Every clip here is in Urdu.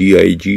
DIG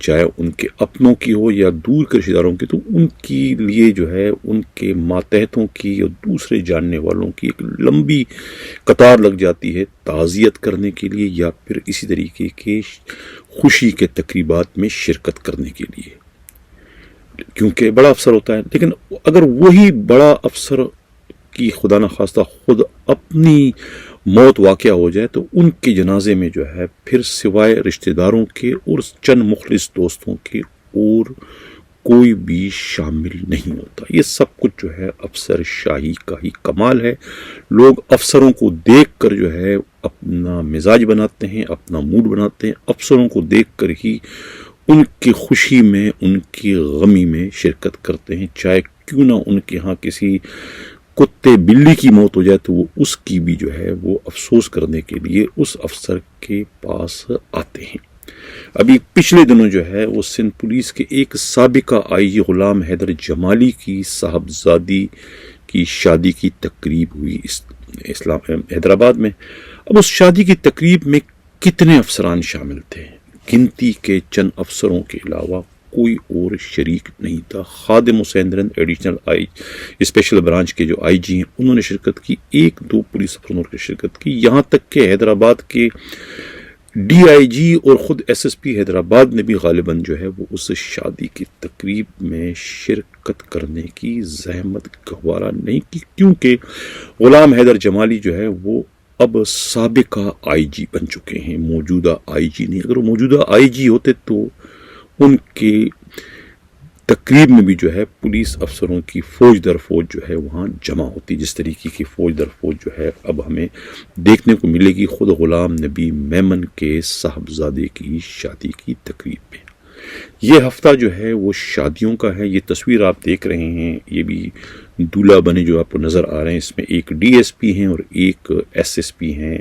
چاہے ان کے اپنوں کی ہو یا دور کے رشتہ داروں کی، تو ان کے لیے جو ہے ان کے ماتحتوں کی اور دوسرے جاننے والوں کی ایک لمبی قطار لگ جاتی ہے تعزیت کرنے کے لیے یا پھر اسی طریقے کے خوشی کے تقریبات میں شرکت کرنے کے لیے، کیونکہ بڑا افسر ہوتا ہے۔ لیکن اگر وہی بڑا افسر کی خدا نخواستہ خود اپنی موت واقع ہو جائے تو ان کے جنازے میں جو ہے پھر سوائے رشتہ داروں کے اور چند مخلص دوستوں کے اور کوئی بھی شامل نہیں ہوتا۔ یہ سب کچھ جو ہے افسر شاہی کا ہی کمال ہے۔ لوگ افسروں کو دیکھ کر جو ہے اپنا مزاج بناتے ہیں، اپنا موڈ بناتے ہیں، افسروں کو دیکھ کر ہی ان کی خوشی میں ان کی غمی میں شرکت کرتے ہیں، چاہے کیوں نہ ان کے ہاں کسی کتے بلی کی موت ہو جائے تو وہ اس کی بھی جو ہے وہ افسوس کرنے کے لیے اس افسر کے پاس آتے ہیں۔ ابھی پچھلے دنوں جو ہے وہ سندھ پولیس کے ایک سابقہ آئی جی غلام حیدر جمالی کی صاحبزادی کی شادی کی تقریب ہوئی حیدرآباد میں۔ اب اس شادی کی تقریب میں کتنے افسران شامل تھے؟ گنتی کے چند افسروں کے علاوہ کوئی اور شریک نہیں تھا۔ خادم حسین رند ایڈیشنل اسپیشل برانچ کے جو آئی جی ہیں انہوں نے شرکت کی، ایک دو پولیس افسروں نے شرکت کی، یہاں تک کہ حیدرآباد کے ڈی آئی جی اور خود ایس ایس پی حیدرآباد نے بھی غالباً جو ہے وہ اس شادی کی تقریب میں شرکت کرنے کی زحمت گوارا نہیں کی، کیونکہ غلام حیدر جمالی جو ہے وہ اب سابقہ آئی جی بن چکے ہیں، موجودہ آئی جی نہیں۔ اگر وہ موجودہ آئی جی ہوتے تو ان کے تقریب میں بھی جو ہے پولیس افسروں کی فوج در فوج جو ہے وہاں جمع ہوتی، جس طریقے کی فوج در فوج جو ہے اب ہمیں دیکھنے کو ملے گی خود غلام نبی میمن کے صاحبزادے کی شادی کی تقریب میں۔ یہ ہفتہ جو ہے وہ شادیوں کا ہے۔ یہ تصویر آپ دیکھ رہے ہیں، یہ بھی دولہا بنے جو آپ کو نظر آ رہے ہیں، اس میں ایک ڈی ایس پی ہیں اور ایک ایس ایس پی ہیں،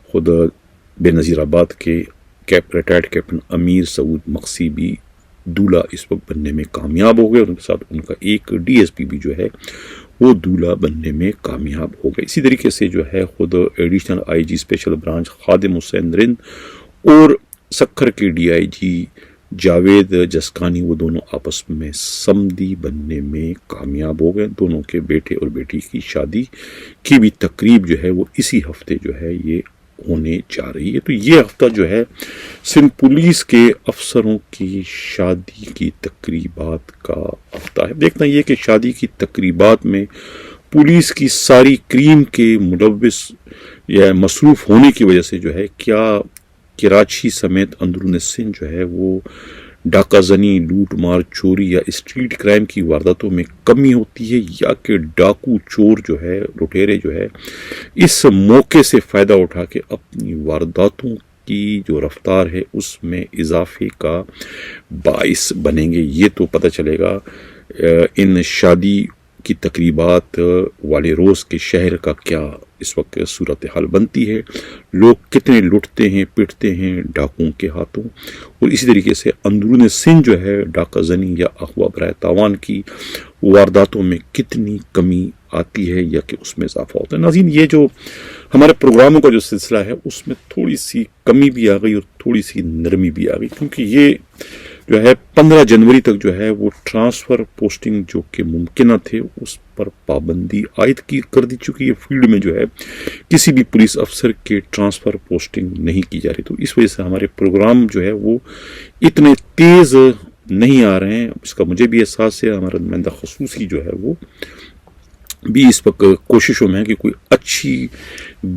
خود بے نظیر آباد کے ریٹائرڈ کیپٹن امیر سعود مقصی بھی دولہا اس وقت بننے میں کامیاب ہو گئے، اور ان کے ساتھ ان کا ایک ڈی ایس پی بھی جو ہے وہ دولہا بننے میں کامیاب ہو گئے۔ اسی طریقے سے جو ہے خود additional I G special branch Khadim Hussain Rind اور سکھر کے ڈی آئی جی جاوید جسکانی، وہ دونوں آپس میں سمدی بننے میں کامیاب ہو گئے۔ دونوں کے بیٹے اور بیٹی کی شادی کی بھی تقریب جو ہے وہ اسی ہفتے جو ہے یہ ہونے جا رہی ہے۔ تو یہ ہفتہ جو ہے سندھ پولیس کے افسروں کی شادی کی تقریبات کا ہفتہ ہے۔ دیکھنا یہ کہ شادی کی تقریبات میں پولیس کی ساری کریم کے ملوث یا مصروف ہونے کی وجہ سے جو ہے کیا کراچی سمیت اندرون سندھ جو ہے وہ ڈاکہ زنی، لوٹ مار، چوری یا اسٹریٹ کرائم کی وارداتوں میں کمی ہوتی ہے، یا کہ ڈاکو چور جو ہے، لٹیرے جو ہے اس موقع سے فائدہ اٹھا کے اپنی وارداتوں کی جو رفتار ہے اس میں اضافے کا باعث بنیں گے۔ یہ تو پتہ چلے گا ان شادی کی تقریبات والے روز کے شہر کا کیا اس وقت صورتحال بنتی ہے، لوگ کتنے لٹتے ہیں پٹتے ہیں ڈاکوؤں کے ہاتھوں، اور اسی طریقے سے اندرون سندھ جو ہے ڈاکہ زنی یا اغوا برائے تاوان کی وارداتوں میں کتنی کمی آتی ہے یا کہ اس میں اضافہ ہوتا ہے۔ ناظرین، یہ جو ہمارے پروگراموں کا جو سلسلہ ہے اس میں تھوڑی سی کمی بھی آ گئی اور تھوڑی سی نرمی بھی آ گئی، کیونکہ یہ جو ہے 15 جنوری تک جو ہے وہ ٹرانسفر پوسٹنگ جو کہ ممکنہ تھے اس پر پابندی عائد کر دی چکی ہے۔ فیلڈ میں جو ہے کسی بھی پولیس افسر کے ٹرانسفر پوسٹنگ نہیں کی جا رہی، تو اس وجہ سے ہمارے پروگرام جو ہے وہ اتنے تیز نہیں آ رہے ہیں۔ اس کا مجھے بھی احساس ہے، ہمارا نمائندہ خصوصی جو ہے وہ بھی اس وقت کوششوں میں ہے کہ کوئی اچھی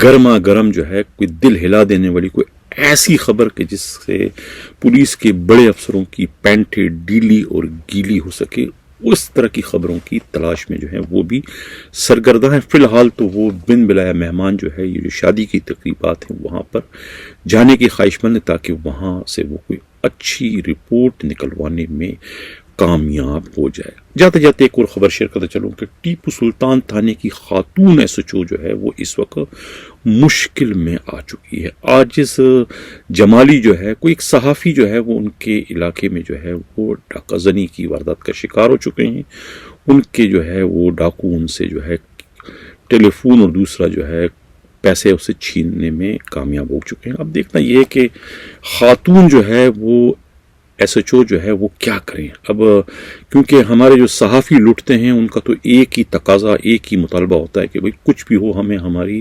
گرما گرم جو ہے کوئی دل ہلا دینے والی کوئی ایسی خبر کہ جس سے پولیس کے بڑے افسروں کی پینٹیں ڈیلی اور گیلی ہو سکے، اس طرح کی خبروں کی تلاش میں جو ہے وہ بھی سرگرداں ہیں۔ فی الحال تو وہ بن بلایا مہمان جو ہے یہ جو شادی کی تقریبات ہیں وہاں پر جانے کی خواہش مند ہے، تاکہ وہاں سے وہ کوئی اچھی رپورٹ نکلوانے میں کامیاب ہو جائے۔ جاتے جاتے ایک اور خبر شیئر کرتا چلوں کہ ٹیپو سلطان تھانے کی خاتون ایس ایچ او جو ہے وہ اس وقت مشکل میں آ چکی ہے۔ عاجز جمالی جو ہے کوئی ایک صحافی جو ہے وہ ان کے علاقے میں جو ہے وہ ڈاکہ زنی کی واردات کا شکار ہو چکے ہیں۔ ان کے جو ہے وہ ڈاکو ان سے جو ہے ٹیلی فون اور دوسرا جو ہے پیسے اسے چھیننے میں کامیاب ہو چکے ہیں۔ اب دیکھنا یہ ہے کہ خاتون جو ہے وہ SHO جو ہے وہ کیا کریں. اب کیونکہ ہمارے جو صحافی لٹتے ہیں ان کا تو ایک ہی تقاضا، ایک ہی مطالبہ ہوتا ہے کہ بھئی کچھ بھی ہو ہمیں ہماری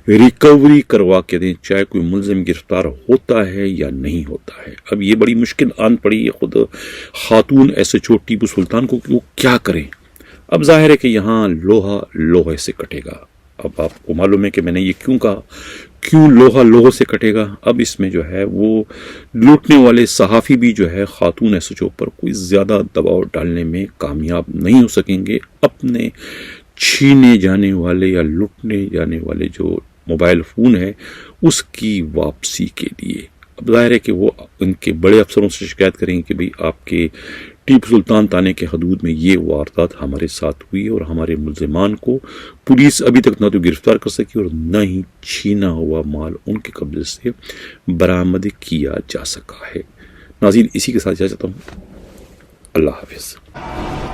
ریکوری کروا کے دیں، چاہے کوئی ملزم گرفتار ہوتا ہے یا نہیں ہوتا ہے. اب یہ بڑی مشکل آن پڑی ہے خود خاتون SHO ٹیپو سلطان کو کہ وہ کیا کریں. اب ظاہر ہے کہ یہاں لوہا لوہے سے کٹے گا. اب آپ کو معلوم ہے کہ میں نے یہ کیوں کہا، کیوں لوہا لوہے سے کٹے گا. اب اس میں جو ہے وہ لوٹنے والے صحافی بھی جو ہے خاتون SHO پر کوئی زیادہ دباؤ ڈالنے میں کامیاب نہیں ہو سکیں گے اپنے چھینے جانے والے یا لوٹنے جانے والے جو موبائل فون ہے اس کی واپسی کے لیے. اب ظاہر ہے کہ وہ ان کے بڑے افسروں سے شکایت کریں گے کہ بھئی آپ کے ٹیپو سلطان تانے کے حدود میں یہ واردات ہمارے ساتھ ہوئی اور ہمارے ملزمان کو پولیس ابھی تک نہ تو گرفتار کر سکی اور نہ ہی چھینا ہوا مال ان کے قبضے سے برآمد کیا جا سکا ہے. ناظرین اسی کے ساتھ اجازت چاہتا ہوں. اللہ حافظ.